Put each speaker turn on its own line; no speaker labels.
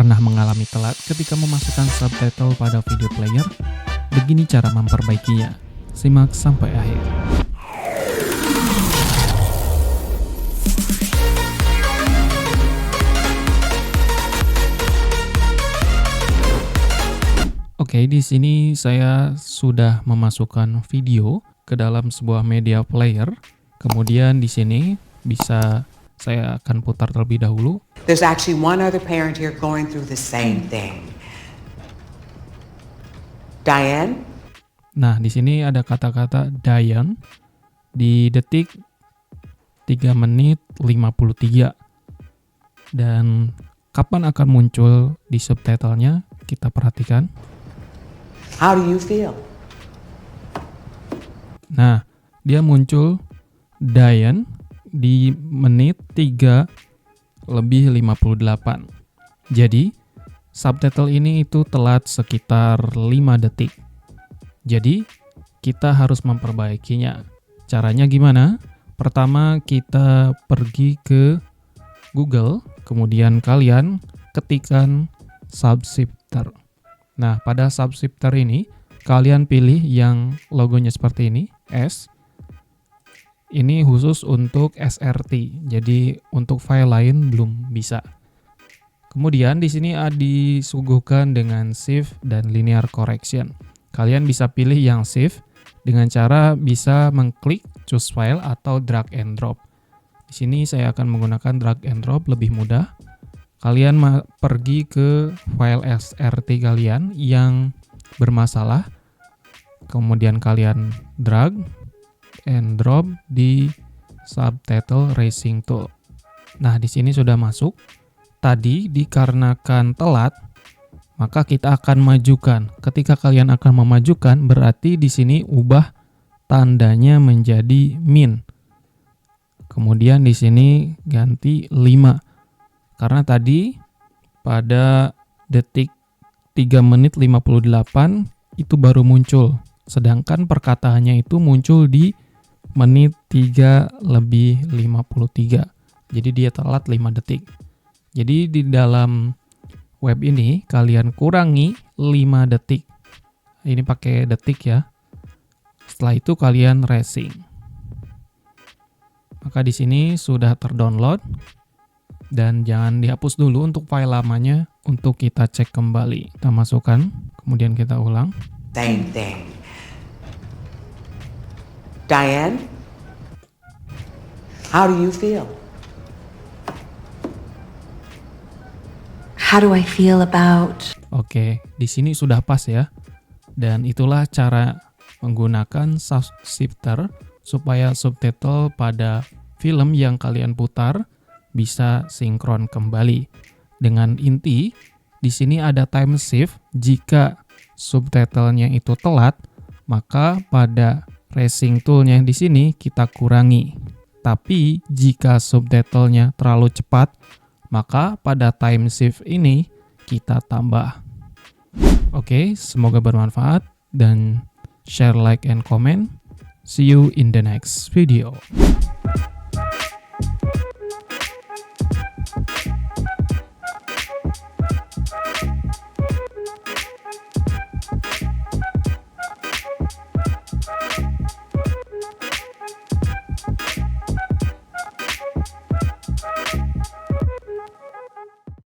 Pernah mengalami telat ketika memasukkan subtitle pada video player? Begini cara memperbaikinya. Simak sampai akhir. Oke, di sini saya sudah memasukkan video ke dalam sebuah media player. Kemudian di sini saya akan putar terlebih dahulu.
There's actually one other parent here going through the same thing. Diane?
Nah, di sini ada kata-kata Diane di detik 3 menit 53. Dan kapan akan muncul di subtitlenya? Kita perhatikan.
How do you feel?
Nah, dia muncul Diane di menit 3 lebih 58. Jadi, subtitle ini itu telat sekitar 5 detik. Jadi, kita harus memperbaikinya. Caranya gimana? Pertama, kita pergi ke Google, kemudian kalian ketikkan subshifter. Nah, pada subshifter ini, kalian pilih yang logonya seperti ini, S. Ini khusus untuk SRT, jadi untuk file lain belum bisa. Kemudian di sini disuguhkan dengan shift dan linear correction. Kalian bisa pilih yang shift dengan cara bisa mengklik choose file atau drag and drop. Di sini saya akan menggunakan drag and drop, lebih mudah. Kalian pergi ke file SRT kalian yang bermasalah, kemudian kalian drag and drop di subtitle racing tool. Nah, di sini sudah masuk. Tadi dikarenakan telat, maka kita akan majukan. Ketika kalian akan memajukan, berarti di sini ubah tandanya menjadi min. Kemudian di sini ganti 5. Karena tadi pada detik 3 menit 58 itu baru muncul. Sedangkan perkataannya itu muncul di menit 3 lebih 53. Jadi dia telat 5 detik. Jadi di dalam web ini kalian kurangi 5 detik. Ini pakai detik ya. Setelah itu kalian racing. Maka di sini sudah terdownload dan jangan dihapus dulu untuk file lamanya untuk kita cek kembali. Kita masukkan, kemudian kita ulang.
Same thing. Diane? How do you feel?
How do I feel about?
Oke, di sini sudah pas ya. Dan itulah cara menggunakan subshifter supaya subtitle pada film yang kalian putar bisa sinkron kembali. Dengan inti, di sini ada time shift. Jika subtitlenya itu telat, maka pada racing toolnya di sini kita kurangi. Tapi jika subtitlenya terlalu cepat, maka pada time shift ini kita tambah. Oke, semoga bermanfaat dan share, like, and comment. See you in the next video.